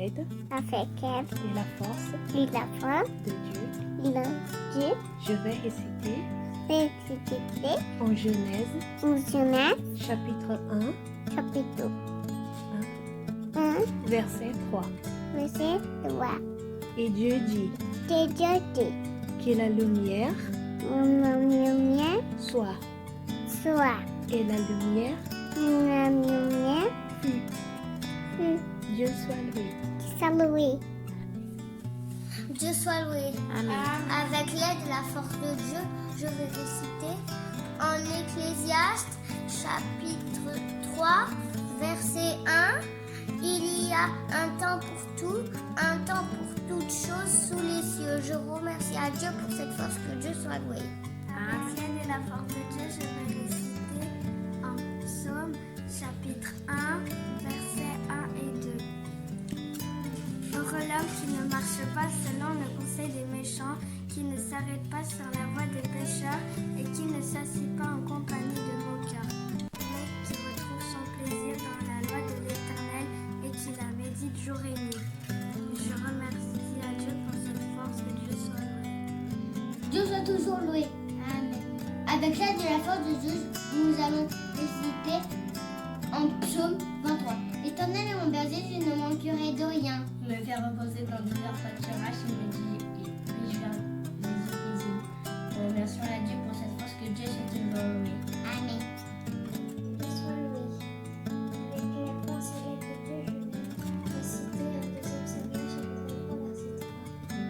l'aide avec aide et la force et la force de Dieu, de Dieu, je vais réciter réciter en Genèse, en Genèse, chapitre 1, chapitre 1, verset 3. verset 3. Et Dieu dit Que Dieu dit, que la lumière la lumière soit, soit, et la lumière la lumière fut. fut. Dieu soit loué. Salut. Dieu soit loué. Amen. Avec l'aide et la force de Dieu, je vais réciter en Ecclésiaste, chapitre 3, verset 1. Il y a un temps pour tout, un temps pour toutes choses sous les cieux. Je remercie à Dieu pour cette force, que Dieu soit loué. Avec l'aide et la force de Dieu, je vais réciter en Psaume, chapitre 1, versets 1 et 2. Heureux l'homme qui ne marche pas selon le conseil des méchants, qui ne s'arrête pas sur la voie des pécheurs et qui ne s'assied pas en compagnie de moqueurs, mais qui retrouve son plaisir dans la loi de l'Éternel et qui la médite jour et nuit. Je remercie à Dieu pour cette force, que Dieu soit loué. Dieu soit toujours loué. Amen. Avec l'aide de la force de Dieu, nous allons réciter en psaume 23. L'Éternel est mon berger, je ne manquerai de rien. Me faire reposer dans divers pâturages, il me dit, et puis je vais les eaux paisibles. Nous remercions à Dieu pour cette force, que Dieu soit toujours loué. Amen. Dieu soit loué. Avec la force et l'aide de Dieu, je vais réciter le deuxième Samuel, chapitre 3, verset 3.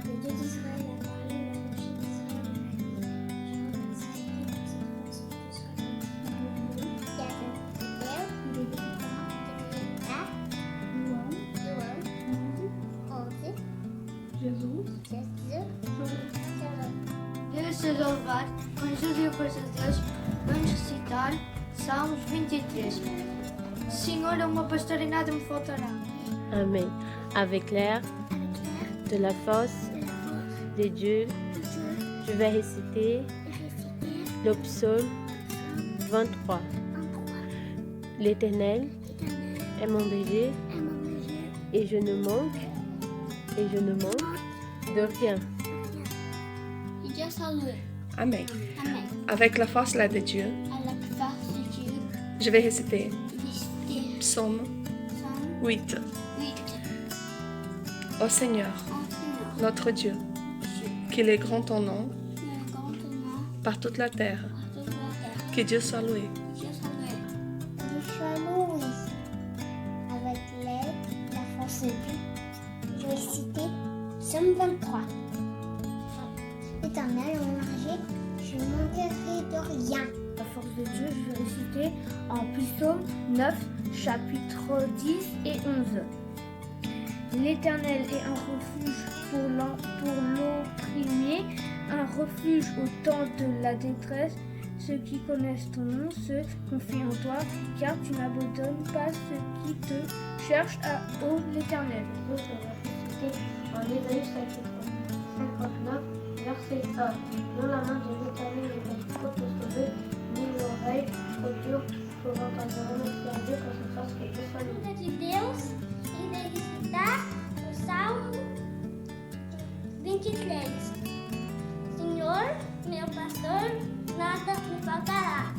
Le Dieu d'Israël a parlé, la rocher d'Israël a dit. Je remercie Dieu pour cette force, que Dieu soit loué. Deus seja louvado, com Jesus forças de Deus, vamos recitar Salmos 23. Senhor é uma pastora e nada me faltará. Amen. Avec l'air de la force de Dieu, je vais réciter le psaume 23. L'Éternel est mon berger et je ne manque de rien. Dieu soit loué. Amen. Amen. Avec la force là de Dieu, À la force de Dieu, je vais réciter réciter Psaume Psaume 8. 8. Ô Seigneur, Seigneur, notre Dieu, qu'il est grand ton nom le grand nom par toute la terre. par toute la terre. Que Dieu soit loué. Dieu soit loué. Dieu soit loué. Avec l'aide, la force de Dieu, je vais citer Psaume 23. L'Éternel est mon berger, je ne manquerai de rien. La force de Dieu, je vais réciter en Psaume 9, chapitre 10 et 11. L'Éternel est un refuge pour l'opprimé, un refuge au temps de la détresse. Ceux qui connaissent ton nom se confient en toi, car tu n'abandonnes pas ceux qui te cherchent ô l'Éternel. Je vais réciter en Ésaïe chapitre 59, verset 1. Non, la main de l'Éternel n'est pas trop sauver, ni l'oreille trop dure pour entendre. Remercie à Dieu pour cette force, que Dieu soit loué. De Deus e vai recitar o Salmo 23. Senhor, meu pastor, nada me faltará.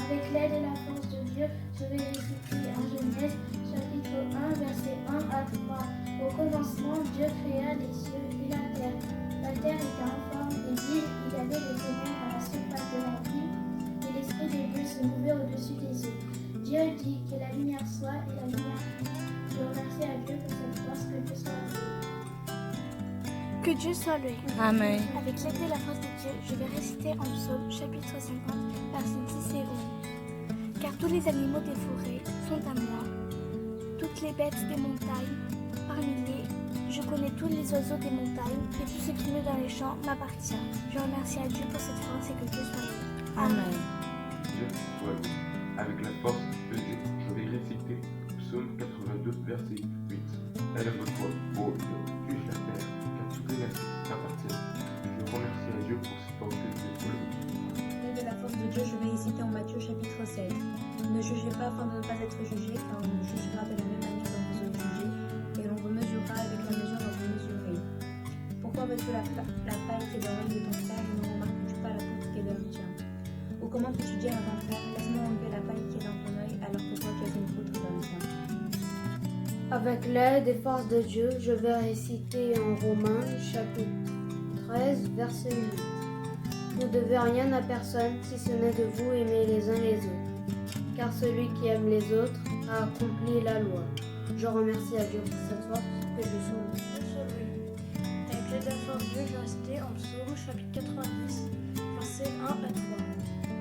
Avec l'aide et la force de Dieu, je vais réciter en Genèse, chapitre 1, verset 1 à 3. Au commencement, Dieu créa les cieux et la terre. La terre était informe et vide, il y avait des ténèbres à la surface de la ville, et l'Esprit de Dieu se mouvait au-dessus des eaux. Dieu dit que la lumière soit, et la lumière fut. Je remercie à Dieu pour cette force, que Dieu soit loué. Que Dieu soit loué. Amen. Avec l'aide et la force de Dieu, je vais réciter en psaume chapitre 50, versets 10 et 11. Car tous les animaux des forêts sont à moi, toutes les bêtes des montagnes, par milliers. Je connais tous les oiseaux des montagnes et tout ce qui meut dans les champs m'appartient. Je remercie à Dieu pour cette force et que Dieu soit loué. Amen. Dieu soit loué. Avec la force de Dieu, je vais réciter Psaume 82, verset 8. Élève-toi, ô Dieu, touche la terre, car toutes les nations t'appartiennent. Je remercie à Dieu pour cette force, que Dieu soit loué. De la force de Dieu, je vais réciter en Matthieu chapitre 16. Ne jugez pas afin de ne pas être jugé, car on ne jugera de la même manière dont vous êtes jugés, vois-tu la paille qui est dans l'œil de ton frère et ne remarques-tu pas la poutre qui est dans le tien? Ou comment peux-tu dire à ton frère, laisse-moi enlever la paille qui est dans ton œil alors que toi tu as une poutre dans le tien? Avec l'aide et force de Dieu, je vais réciter en Romains, chapitre 13, verset 8. Vous ne devez rien à personne si ce n'est de vous aimer les uns les autres. Car celui qui aime les autres a accompli la loi. Je remercie à Dieu pour cette force que je suis. Avec l'aide de la force de Dieu, je vais réciter en Psaume, chapitre 90, versets 1 à 3.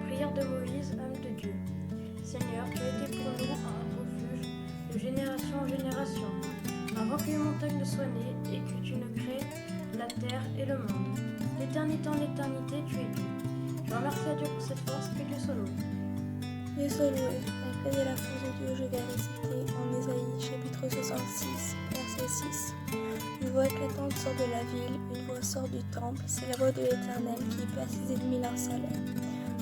Prière de Moïse, homme de Dieu. Seigneur, tu as été pour nous un refuge de génération en génération, avant que les montagnes ne soient nées et que tu ne crées la terre et le monde. D'éternité en éternité, tu es Dieu. Je remercie à Dieu pour cette force, que Dieu soit loué. Dieu soit loué. Avec l'aide de la force de Dieu, je vais réciter en Ésaïe, chapitre 66, verset 6. Une voix éclatante sort de la ville, une voix sort du temple, c'est la voix de l'Éternel qui fait à ses ennemis leur salaire.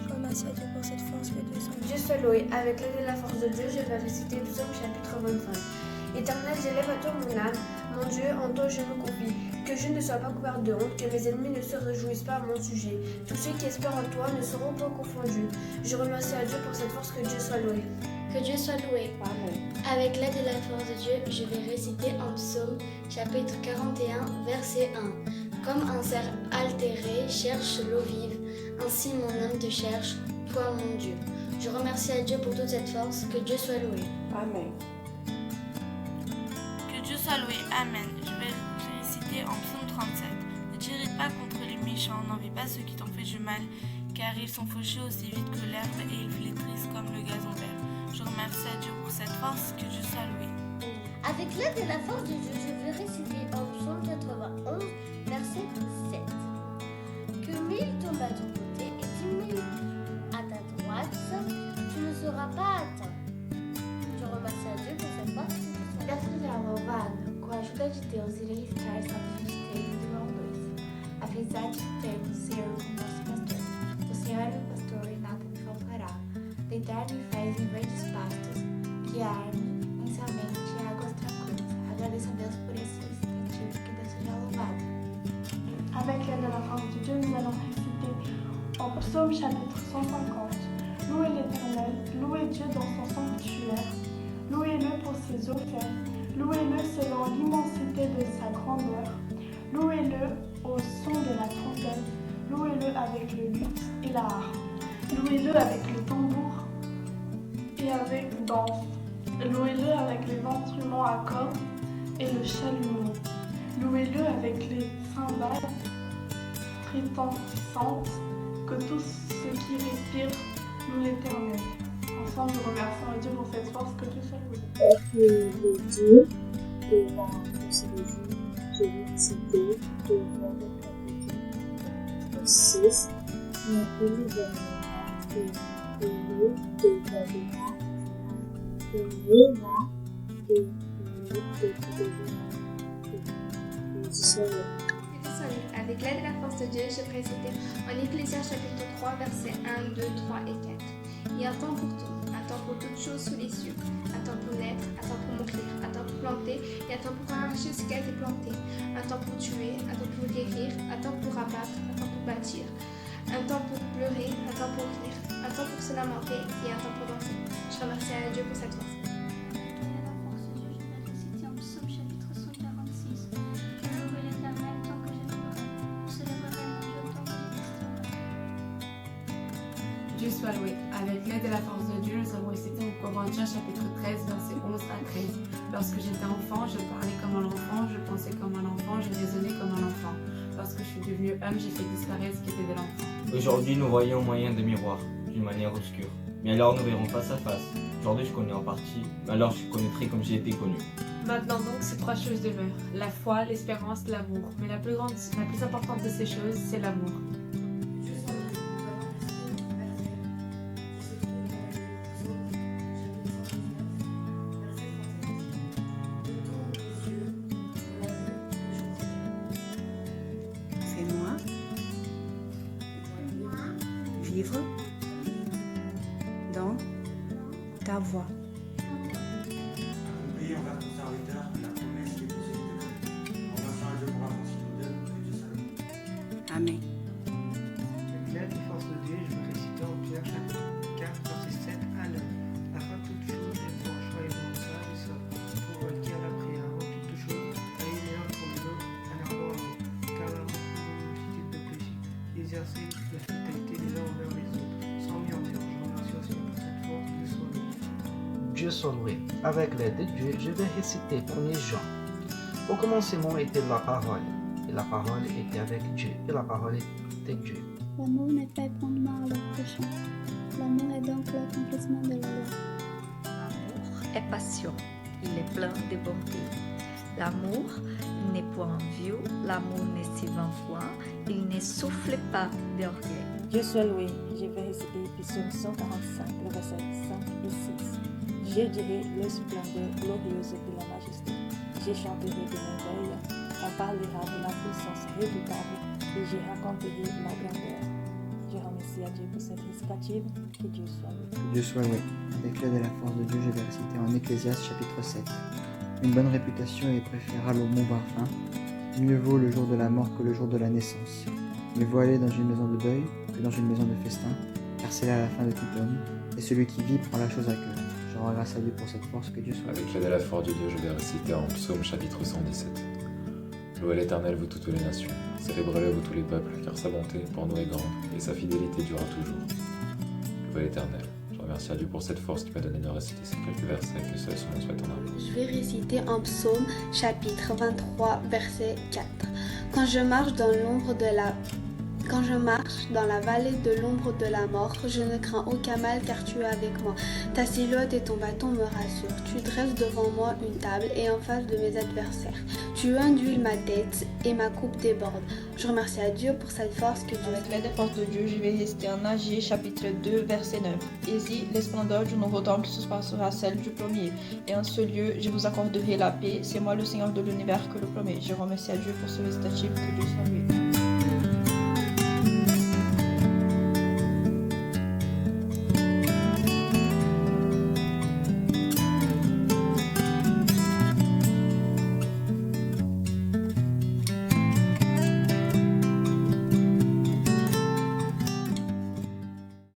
Je remercie à Dieu pour cette force, que Dieu soit loué. Dieu soit loué. Avec l'aide de la force de Dieu, je vais réciter Psaume chapitre 25. Éternel, j'élève à toi mon âme, mon Dieu, en toi je me confie. Que je ne sois pas couvert de honte, que mes ennemis ne se réjouissent pas à mon sujet. Tous ceux qui espèrent en toi ne seront pas confondus. Je remercie à Dieu pour cette force, que Dieu soit loué. Que Dieu soit loué. Amen. Avec l'aide et la force de Dieu, je vais réciter en Psaume, chapitre 41, verset 1. Comme un cerf altéré cherche l'eau vive, ainsi mon âme te cherche, toi mon Dieu. Je remercie à Dieu pour toute cette force, que Dieu soit loué. Amen. Que Dieu soit loué. Amen. Je vais réciter en Psaume 37. Ne t'irrite pas contre les méchants, n'envie pas ceux qui t'ont fait du mal, car ils sont fauchés aussi vite que l'herbe et ils flétrissent comme le gazon vert. Je remercie à Dieu pour cette force, que Dieu soit loué. Avec l'aide et la force de Dieu, je vais réciter en Psaume 91, verset 7. Que 1000 tombent à ton côté et 10 000 à ta droite, tu ne seras pas atteint. Je remercie à Dieu pour cette force, que Dieu soit loué. Gasolina louvado, com a ajuda de Deus, irei estar satisfeito do meu Deus. Apesar de termos ser o nosso pastor, o Senhor é meu pastor e nada me faltará. Deitar-me faz em verdes pastos, guiar-me intensamente em águas tranquilas. Agradeço a Deus por esse incentivo, que Deus seja louvado. Avec l'aide de la force de Dieu, nous allons réciter en Psaume chapitre 150. Louez l'Éternel, louez Dieu dans son sanctuaire, louez-le pour ses offrandes, louez-le selon l'immensité de sa grandeur, louez-le au son de la trompette, louez-le avec le luth et la harpe, louez-le avec le tambour et avec danse, louez-le avec les instruments à cordes et le chalumeau, louez-le avec les cymbales rétentissantes, que tous ceux qui respirent louent l'Éternel. Ensemble, nous remercions Dieu pour cette force, que Dieu soit loué. De Dieu, de la force de Dieu, je vais citer de verset 6, mais il est Avec l'aide et la force de Dieu, je vais réciter en Ecclésiaste chapitre 3, versets 1, 2, 3 et 4. Il y a un temps pour tout, un temps pour toutes choses sous les cieux, un temps pour naître, un temps pour mourir, un temps pour planter et un temps pour arracher ce qui a été planté, un temps pour tuer, un temps pour guérir, un temps pour abattre, un temps pour bâtir, un temps pour pleurer, un temps pour rire, un temps pour se lamenter et un temps pour danser. Je remercie à Dieu pour cette force. Dieu soit loué. Avec l'aide et la force de Dieu, nous avons récité en Corinthiens chapitre 13, versets 11 à 13. Lorsque j'étais enfant, je parlais comme un enfant, je pensais comme un enfant, je raisonnais comme un enfant. Lorsque je suis devenu homme, j'ai fait disparaître ce qui était de l'enfant. Aujourd'hui, nous voyons au moyen de miroirs, d'une manière obscure. Mais alors, nous verrons face à face. Aujourd'hui, je connais en partie, mais alors je connaîtrai comme j'ai été connu. Maintenant donc, ces trois choses demeurent. La foi, l'espérance, l'amour. Mais la plus importante de ces choses, c'est l'amour. Vivre dans ta voie. Priez envers ton serviteur, la promesse qui est posée de Dieu. Remercions à Dieu pour la force qu'il nous donne, que Dieu soit loué. Dieu soit loué. Avec l'aide de Dieu, je vais réciter 1er Jean. Au commencement était la parole, et la parole était avec Dieu, et la parole était Dieu. L'amour n'est pas fondement à leur péché. L'amour est donc l'accomplissement de la loi. L'amour est passion, il est plein de bonté. L'amour n'est point envieux, l'amour ne s'y vend point, il ne souffle pas d'orgueil. Dieu soit loué, je vais réciter Psaume 145, le verset 5 et 6. Je dirai le splendeur glorieuse de la majesté. Je chanterai de merveilles, on parlera de la puissance redoutable et je raconterai la grandeur. Je remercie à Dieu pour cette récitation. Que Dieu soit loué. Que Dieu soit loué. Avec l'aide et la force de Dieu, je vais réciter en Ecclésiaste chapitre 7. Une bonne réputation est préférable au bon parfum. Mieux vaut le jour de la mort que le jour de la naissance. Mieux vaut aller dans une maison de deuil que dans une maison de festin, car c'est là la fin de tout homme, et celui qui vit prend la chose à cœur. Je rends grâce à Dieu pour cette force, que Dieu soit loué. Avec l'aide et la force de Dieu, je vais réciter en Psaume chapitre 117. Louez l'Éternel, vous toutes les nations. Célébrez-le, vous tous les peuples, car sa bonté pour nous est grande, et sa fidélité durera toujours. Louez l'Éternel. Je remercie à Dieu pour cette force qui m'a donné de réciter ces quelques versets, que seul son nom soit en âme. Je vais réciter en Psaume chapitre 23, verset 4. Quand je marche dans la vallée de l'ombre de la mort, je ne crains aucun mal car tu es avec moi. Ta silhouette et ton bâton me rassurent. Tu dresses devant moi une table et en face de mes adversaires. Tu induis ma tête et ma coupe déborde. Je remercie à Dieu pour cette force que Dieu. Avec l'aide et force de Dieu, je vais réciter en Agé chapitre 2, verset 9. Ici, l'esplendeur du nouveau temple surpassera celle du premier. Et en ce lieu, je vous accorderai la paix. C'est moi le Seigneur de l'univers que le promets. Je remercie à Dieu pour ce récitatif, que Dieu soit loué.